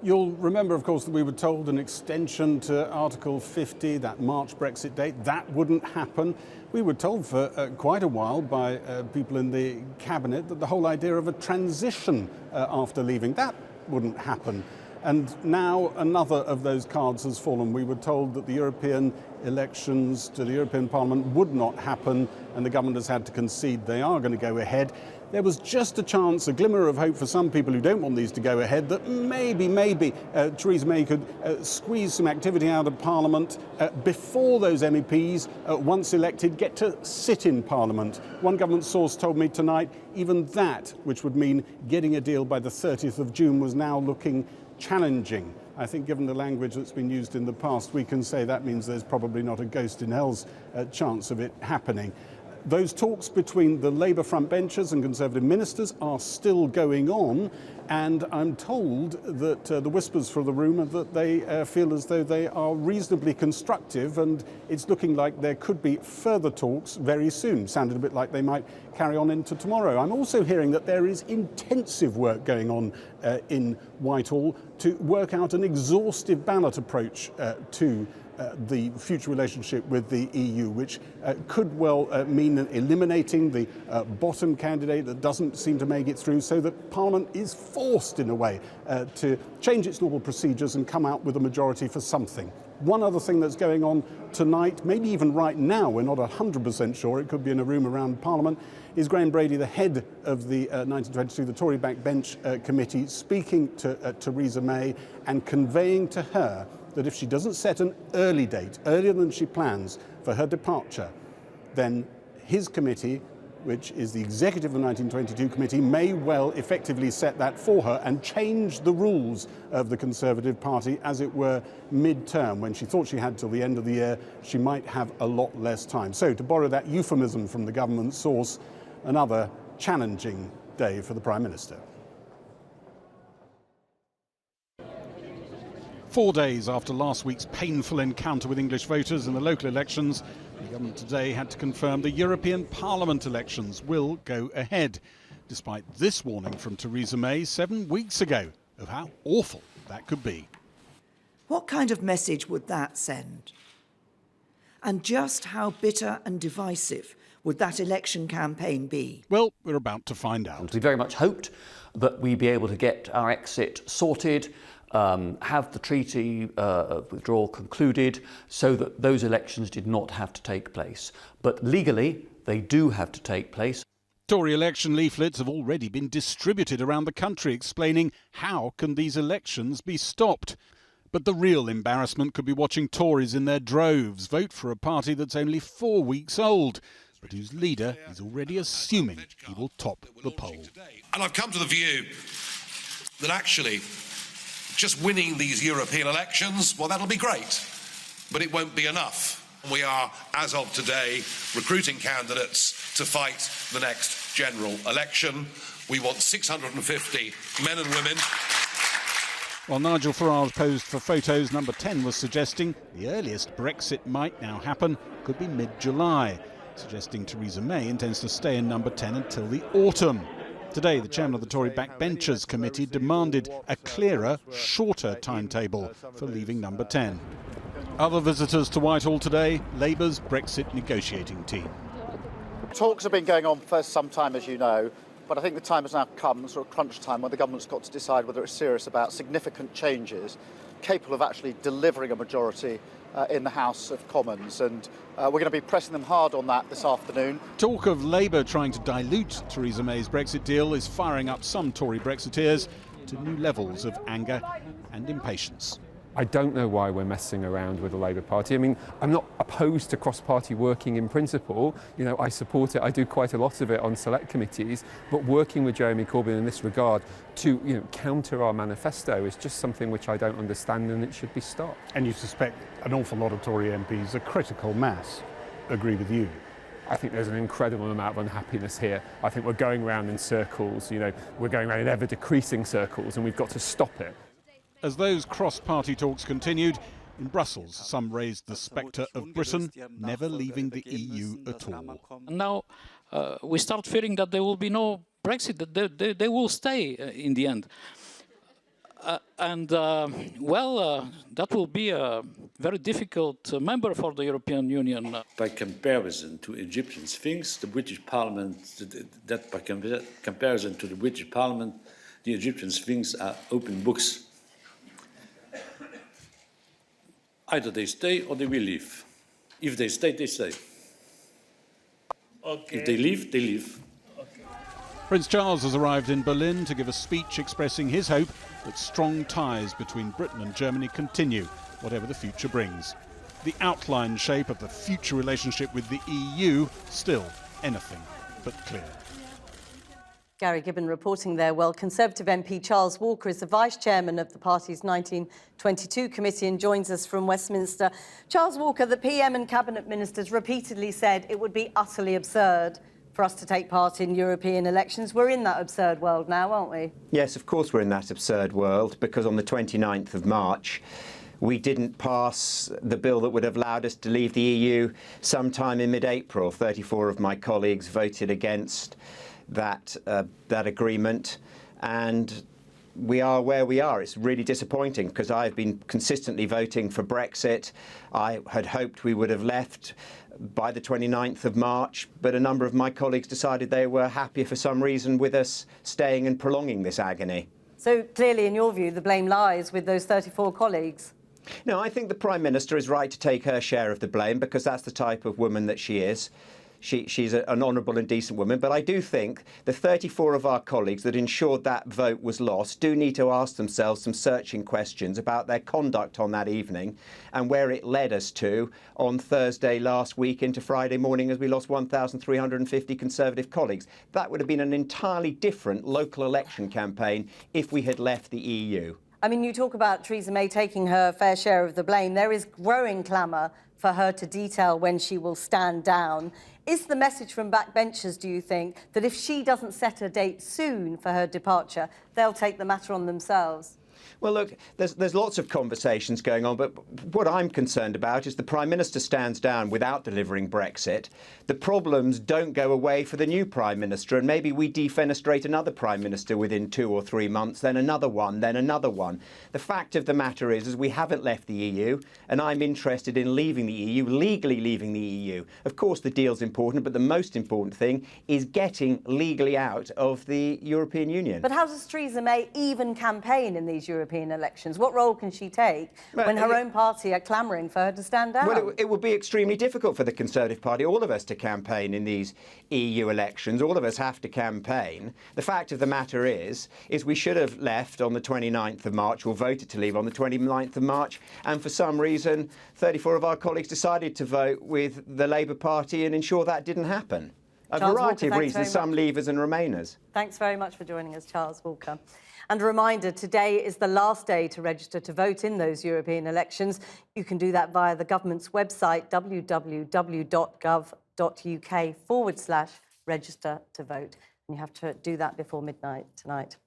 You'll remember, of course, that we were told an extension to Article 50, that March Brexit date, that wouldn't happen. We were told for quite a while by people in the cabinet that the whole idea of a transition after leaving, that wouldn't happen. And now another of those cards has fallen. We were told that the European elections to the European Parliament would not happen, and the government has had to concede they are going to go ahead. There was just a chance, a glimmer of hope for some people who don't want these to go ahead, that maybe Theresa May could squeeze some activity out of Parliament before those MEPs, once elected, get to sit in Parliament. One government source told me tonight even that, which would mean getting a deal by the 30th of June, was now looking challenging. I think given the language that's been used in the past, we can say that means there's probably not a ghost in hell's chance of it happening. Those talks between the Labour frontbenchers and Conservative ministers are still going on, and I'm told that the whispers from the room are that they feel as though they are reasonably constructive, and it's looking like there could be further talks very soon. Sounded a bit like they might carry on into tomorrow. I'm also hearing that there is intensive work going on in Whitehall to work out an exhaustive ballot approach to the future relationship with the EU, which could well mean eliminating the bottom candidate that doesn't seem to make it through, so that Parliament is forced, in a way, to change its normal procedures and come out with a majority for something. One other thing that's going on tonight, maybe even right now, we're not 100% sure, it could be in a room around Parliament, is Graham Brady, the head of the 1922, the Tory backbench committee, speaking to Theresa May and conveying to her that if she doesn't set an early date, earlier than she plans, for her departure, then his committee, which is the executive of the 1922 committee, may well effectively set that for her and change the rules of the Conservative Party, as it were, mid-term. When she thought she had till the end of the year, she might have a lot less time. So, to borrow that euphemism from the government source, another challenging day for the Prime Minister. 4 days after last week's painful encounter with English voters in the local elections, the government today had to confirm the European Parliament elections will go ahead, despite this warning from Theresa May 7 weeks ago of how awful that could be. What kind of message would that send? And just how bitter and divisive would that election campaign be? Well, we're about to find out. We very much hoped that we'd be able to get our exit sorted, have the treaty withdrawal concluded, so that those elections did not have to take place. But legally, they do have to take place. Tory election leaflets have already been distributed around the country explaining how can these elections be stopped. But the real embarrassment could be watching Tories in their droves vote for a party that's only 4 weeks old, but whose leader is already assuming he will top the poll. And I've come to the view that actually just winning these European elections, well, that'll be great, but it won't be enough. We are, as of today, recruiting candidates to fight the next general election. We want 650 men and women. While Nigel Farage posed for photos, number 10 was suggesting the earliest Brexit might now happen could be mid-July, suggesting Theresa May intends to stay in number 10 until the autumn. Today, the chairman of the Tory backbenchers committee demanded a clearer, shorter timetable for leaving number 10. Other visitors to Whitehall today, Labour's Brexit negotiating team. Talks have been going on for some time, as you know, but I think the time has now come, sort of crunch time, when the government's got to decide whether it's serious about significant changes capable of actually delivering a majority in the House of Commons, and we're going to be pressing them hard on that this afternoon. Talk of Labour trying to dilute Theresa May's Brexit deal is firing up some Tory Brexiteers to new levels of anger and impatience. I don't know why we're messing around with the Labour Party. I mean, I'm not opposed to cross-party working in principle. You know, I support it. I do quite a lot of it on select committees. But working with Jeremy Corbyn in this regard to, counter our manifesto is just something which I don't understand, and it should be stopped. And you suspect an awful lot of Tory MPs, a critical mass, agree with you? I think there's an incredible amount of unhappiness here. I think we're going around in circles. We're going around in ever-decreasing circles, and we've got to stop it. As those cross-party talks continued, in Brussels, some raised the spectre of Britain never leaving the EU at all. Now we start fearing that there will be no Brexit, that they will stay in the end. That will be a very difficult member for the European Union. By comparison to Egyptian Sphinx, the British Parliament, that by comparison to the British Parliament, the Egyptian Sphinx are open books. Either they stay or they will leave. If they stay, they stay. Okay. If they leave, they leave. Prince Charles has arrived in Berlin to give a speech expressing his hope that strong ties between Britain and Germany continue, whatever the future brings. The outline shape of the future relationship with the EU still anything but clear. Gary Gibbon reporting there. Well, Conservative MP Charles Walker is the Vice Chairman of the party's 1922 committee and joins us from Westminster. Charles Walker, the PM and Cabinet Ministers repeatedly said it would be utterly absurd for us to take part in European elections. We're in that absurd world now, aren't we? Yes, of course we're in that absurd world, because on the 29th of March, we didn't pass the bill that would have allowed us to leave the EU sometime in mid-April. 34 of my colleagues voted against that agreement, and we are where we are. It's really disappointing, because I've been consistently voting for Brexit. I had hoped we would have left by the 29th of March, but a number of my colleagues decided they were happier for some reason with us staying and prolonging this agony. So clearly, in your view, the blame lies with those 34 colleagues. No, I think the Prime Minister is right to take her share of the blame, because that's the type of woman that she is. She's an honourable and decent woman, but I do think the 34 of our colleagues that ensured that vote was lost do need to ask themselves some searching questions about their conduct on that evening and where it led us to on Thursday last week into Friday morning, as we lost 1,350 Conservative colleagues. That would have been an entirely different local election campaign if we had left the EU. I mean, you talk about Theresa May taking her fair share of the blame. There is growing clamour for her to detail when she will stand down. Is the message from backbenchers, do you think, that if she doesn't set a date soon for her departure, they'll take the matter on themselves? Well, look, there's lots of conversations going on, but what I'm concerned about is the Prime Minister stands down without delivering Brexit. The problems don't go away for the new Prime Minister, and maybe we defenestrate another Prime Minister within 2 or 3 months, then another one, then another one. The fact of the matter is we haven't left the EU, and I'm interested in leaving the EU, legally leaving the EU. Of course, the deal's important, but the most important thing is getting legally out of the European Union. But how does Theresa May even campaign in these European elections? What role can she take when her own party are clamouring for her to stand down? Well, it would be extremely difficult for the Conservative Party, all of us, to campaign in these EU elections. All of us have to campaign. The fact of the matter is we should have left on the 29th of March, or voted to leave on the 29th of March, and for some reason 34 of our colleagues decided to vote with the Labour Party and ensure that didn't happen. A variety of reasons, some leavers and remainers. Thanks very much for joining us, Charles Walker. And a reminder, today is the last day to register to vote in those European elections. You can do that via the government's website, www.gov.uk/register to vote. And you have to do that before midnight tonight.